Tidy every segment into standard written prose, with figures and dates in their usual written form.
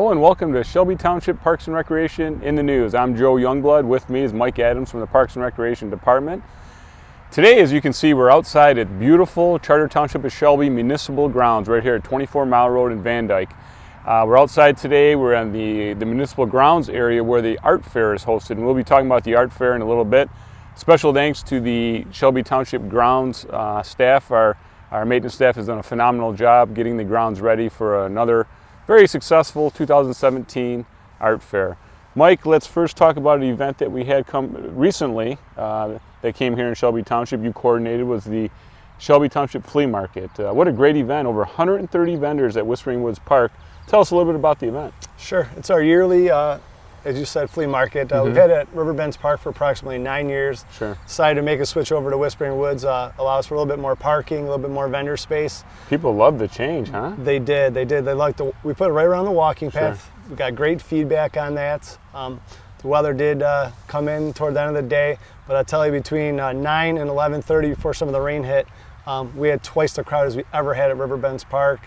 Hello and welcome to Shelby Township Parks and Recreation in the News. I'm Joe Youngblood. With me is Mike Adams from the Parks and Recreation Department. Today, as you can see, we're outside at beautiful Charter Township of Shelby Municipal Grounds right here at 24 Mile Road in Van Dyke. We're outside today. We're on the municipal grounds area where the art fair is hosted, and we'll be talking about the art fair in a little bit. Special thanks to the Shelby Township grounds staff. Our maintenance staff has done a phenomenal job getting the grounds ready for another very successful 2017 art fair. Mike, let's first talk about an event that we had come recently that came here in Shelby Township. You coordinated was the Shelby Township Flea Market. What a great event, over 130 vendors at Whispering Woods Park. Tell us a little bit about the event. Sure, it's our yearly, as you said, flea market. We've had it at Riverbends Park for approximately 9 years. Sure. Decided to make a switch over to Whispering Woods, allows for a little bit more parking, a little bit more vendor space. People love the change, huh? They did. They liked we put it right around the walking path. Sure. We got great feedback on that. The weather did come in toward the end of the day, but I'll tell you, between 9 and 11:30, before some of the rain hit, we had twice the crowd as we ever had at Riverbends Park.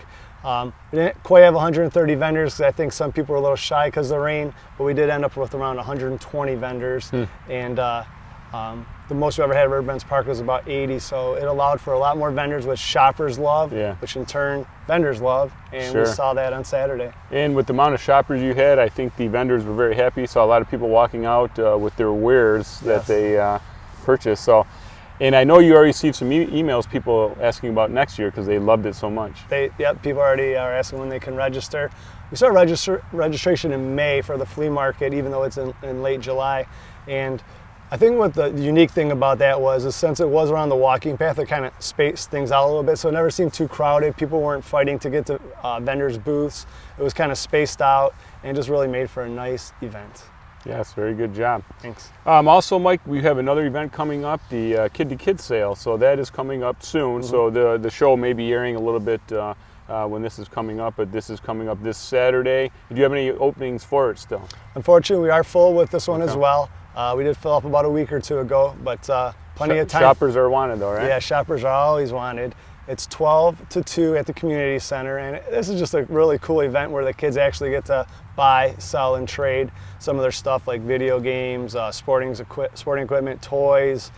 We didn't quite have 130 vendors because I think some people were a little shy because of the rain, but we did end up with around 120 vendors. And the most we ever had at Riverbends Park was about 80, so it allowed for a lot more vendors, which shoppers love, which in turn vendors love, and we saw that on Saturday. And with the amount of shoppers you had, I think the vendors were very happy. Saw a lot of people walking out with their wares that they purchased. And I know you already received some emails, people asking about next year because they loved it so much. People already are asking when they can register. We start registration in May for the flea market, even though it's in late July. And I think what the unique thing about that was, is since it was around the walking path, it kind of spaced things out a little bit, so it never seemed too crowded. People weren't fighting to get to vendors' booths. It was kind of spaced out and just really made for a nice event. Yes, very good job. Thanks. Also, Mike, we have another event coming up, the Kid-to-Kid sale. So that is coming up soon. So the show may be airing a little bit when this is coming up, but this is coming up this Saturday. Do you have any openings for it still? Unfortunately, we are full with this one as well. We did fill up about a week or two ago, but plenty of time. Shoppers are wanted though, right? Yeah, shoppers are always wanted. It's 12 to 2 at the community center, and this is just a really cool event where the kids actually get to buy, sell, and trade some of their stuff like video games, sporting equipment, toys,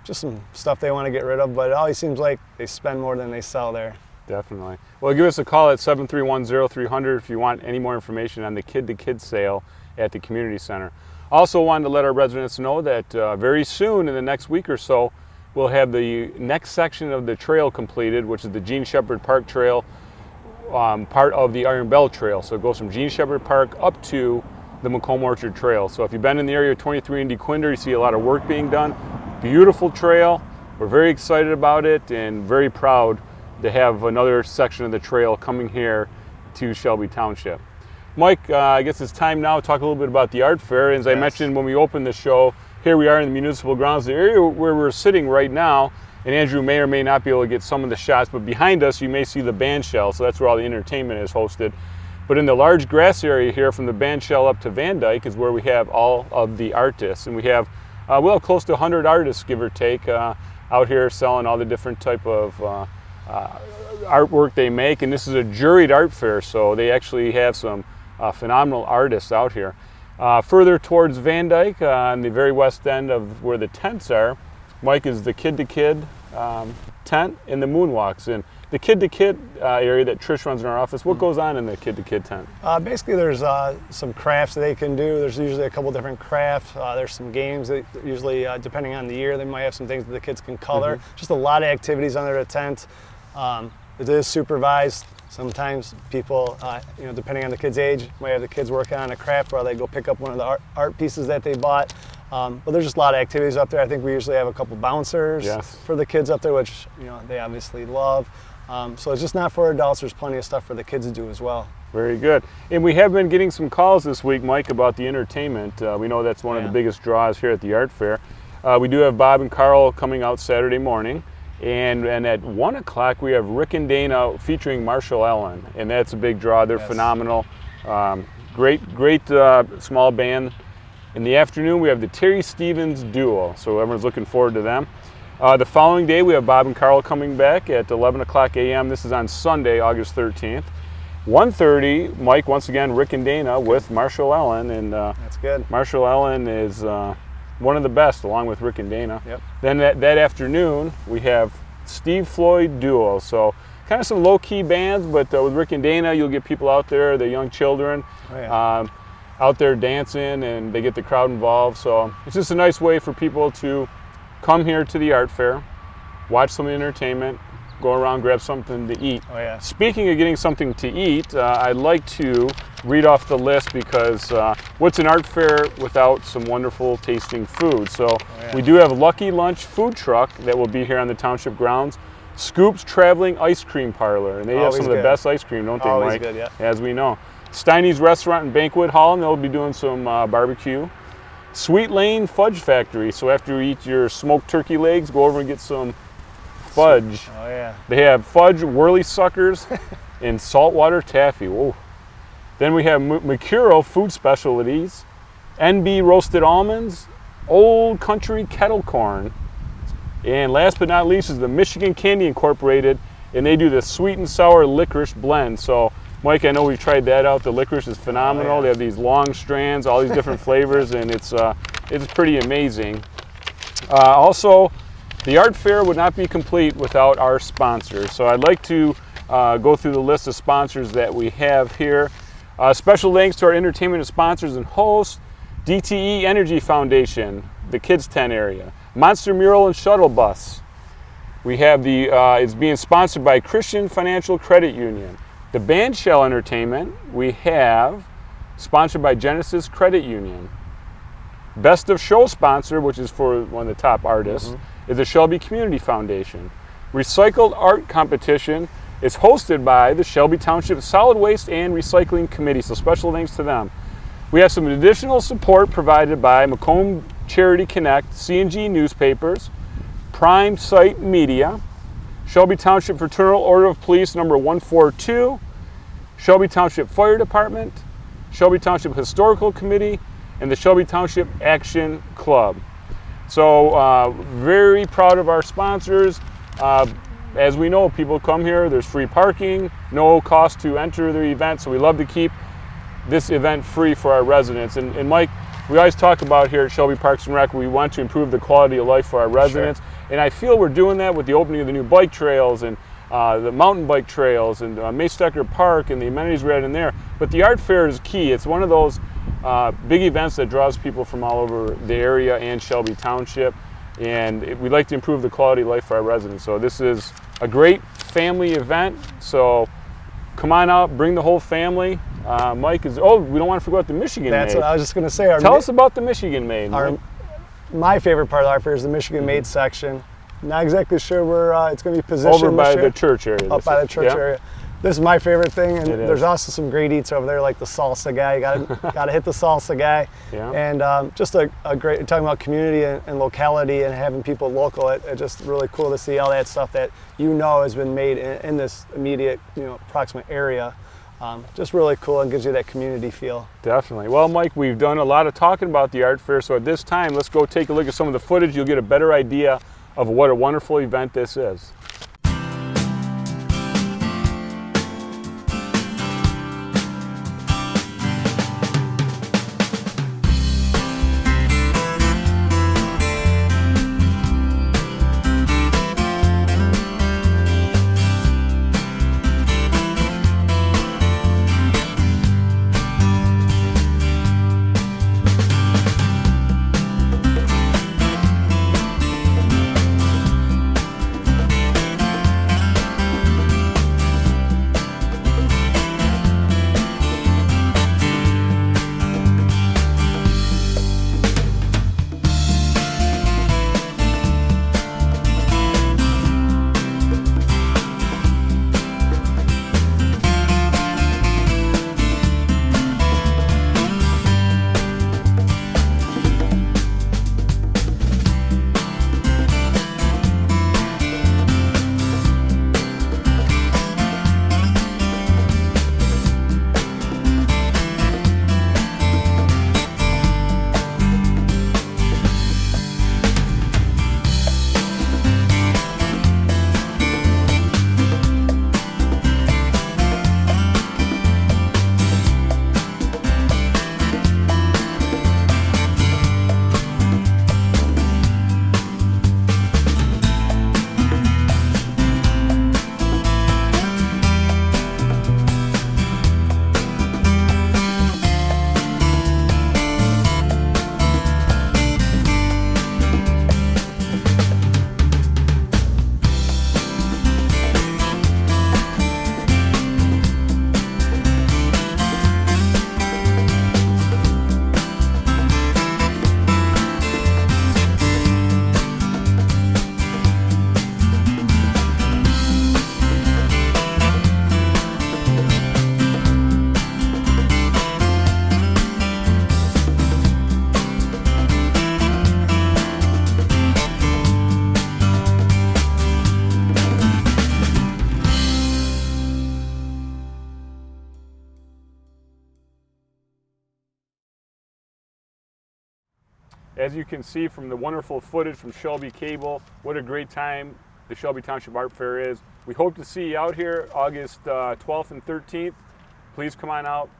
just some stuff they want to get rid of, but it always seems like they spend more than they sell there. Definitely. Well, give us a call at 731-0300 if you want any more information on the Kid-to-Kid sale at the community center. Also wanted to let our residents know that very soon, in the next week or so, we'll have the next section of the trail completed, which is the Gene Shepherd Park Trail, part of the Iron Bell Trail. So it goes from Gene Shepherd Park up to the Macomb Orchard Trail. So if you've been in the area of 23 and DeQuinder, you see a lot of work being done. Beautiful trail. We're very excited about it and very proud to have another section of the trail coming here to Shelby Township. Mike, I guess it's time now to talk a little bit about the art fair. As I mentioned when we opened the show, here we are in the municipal grounds, the area where we're sitting right now, and Andrew may or may not be able to get some of the shots, but behind us you may see the band shell, so that's where all the entertainment is hosted. But in the large grass area here from the band shell up to Van Dyke is where we have all of the artists, and we have close to 100 artists, give or take, out here selling all the different type of artwork they make, and this is a juried art fair, so they actually have some phenomenal artists out here. Further towards Van Dyke, on the very west end of where the tents are, Mike, is the Kid-to-Kid tent and the moonwalks. And the Kid-to-Kid area that Trish runs in our office, what goes on in the Kid-to-Kid tent? Basically, there's some crafts that they can do. There's usually a couple different crafts. There's some games that usually, depending on the year, they might have some things that the kids can color. Just a lot of activities under the tent. It is supervised. Sometimes people, depending on the kid's age, might have the kids working on a craft while they go pick up one of the art pieces that they bought. But there's just a lot of activities up there. I think we usually have a couple bouncers for the kids up there, which they obviously love. So it's just not for adults. There's plenty of stuff for the kids to do as well. Very good. And we have been getting some calls this week, Mike, about the entertainment. We know that's one of the biggest draws here at the art fair. We do have Bob and Carl coming out Saturday morning. And at 1 o'clock we have Rick and Dana featuring Marshall Allen, and that's a big draw. They're phenomenal. Great small band. In the afternoon we have the Terry Stevens Duo, so everyone's looking forward to them. The following day we have Bob and Carl coming back at 11 o'clock a.m. This is on Sunday, August 13th. 1:30, Mike, once again, Rick and Dana with Marshall Ellen. And That's good. Marshall Ellen is one of the best, along with Rick and Dana. Yep. Then that afternoon, we have Steve Floyd Duo. So kind of some low-key bands, but with Rick and Dana, you'll get people out there, the young children, Oh, yeah. out there dancing, and they get the crowd involved. So it's just a nice way for people to come here to the art fair, watch some entertainment, go around, grab something to eat. Oh, yeah. Speaking of getting something to eat, I'd like to read off the list because what's an art fair without some wonderful tasting food? So yeah. we do have Lucky Lunch food truck that will be here on the township grounds. Scoop's Traveling Ice Cream Parlor, and they have Always some of the good. best ice cream, don't they, Always Mike? good, yeah. As we know. Steiny's Restaurant and Banquet Hall, and they'll be doing some barbecue. Sweet Lane Fudge Factory, so after you eat your smoked turkey legs, go over and get some fudge. Oh, yeah. They have fudge whirly suckers and saltwater taffy. Whoa. Then we have Mercuro Food Specialties, NB Roasted Almonds, Old Country Kettle Corn, and last but not least is the Michigan Candy Incorporated, and they do the sweet and sour licorice blend. So, Mike, I know we've tried that out. The licorice is phenomenal. Oh, yeah. They have these long strands, all these different flavors, and it's pretty amazing. Also, the art fair would not be complete without our sponsors. So I'd like to go through the list of sponsors that we have here. Special thanks to our entertainment sponsors and hosts, DTE Energy Foundation, the Kids Tent area, Monster Mural and Shuttle Bus. We have it's being sponsored by Christian Financial Credit Union. The Band Shell Entertainment, we have sponsored by Genesis Credit Union. Best of Show sponsor, which is for one of the top artists, is the Shelby Community Foundation. Recycled Art Competition is hosted by the Shelby Township Solid Waste and Recycling Committee, so special thanks to them. We have some additional support provided by Macomb Charity Connect, C&G Newspapers, Prime Site Media, Shelby Township Fraternal Order of Police number 142, Shelby Township Fire Department, Shelby Township Historical Committee, and the Shelby Township Action Club. So very proud of our sponsors. As we know, people come here, there's free parking, no cost to enter the event, so we love to keep this event free for our residents. And Mike, we always talk about here at Shelby Parks and Rec, we want to improve the quality of life for our residents. Sure. And I feel we're doing that with the opening of the new bike trails and the mountain bike trails and Maystecker Park and the amenities we had in there. But the art fair is key. It's one of those big events that draws people from all over the area and Shelby Township. And we'd like to improve the quality of life for our residents. So this is a great family event. So come on out, bring the whole family. Mike we don't want to forget the Michigan That's Made. what I was just going to say. Tell us about the Michigan Made. My favorite part of our fair is the Michigan Made section. Not exactly sure where it's going to be positioned. Over by this year. the church area. Up by the church area. This is my favorite thing, and there's is. also some great eats over there, like the salsa guy. You gotta hit the salsa guy. Yeah. And just a great, talking about community and locality and having people local. It's just really cool to see all that stuff that has been made in this immediate, approximate area. Just really cool and gives you that community feel. Definitely. Well, Mike, we've done a lot of talking about the art fair, so at this time, let's go take a look at some of the footage. You'll get a better idea of what a wonderful event this is. As you can see from the wonderful footage from Shelby Cable, what a great time the Shelby Township Art Fair is. We hope to see you out here August 12th and 13th. Please come on out.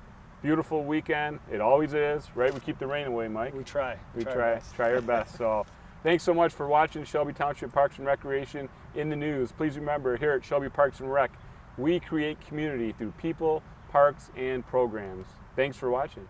Beautiful weekend. It always is, right? We keep the rain away, Mike. We try. We try our best. So thanks so much for watching Shelby Township Parks and Recreation in the news. Please remember, here at Shelby Parks and Rec, we create community through people, parks, and programs. Thanks for watching.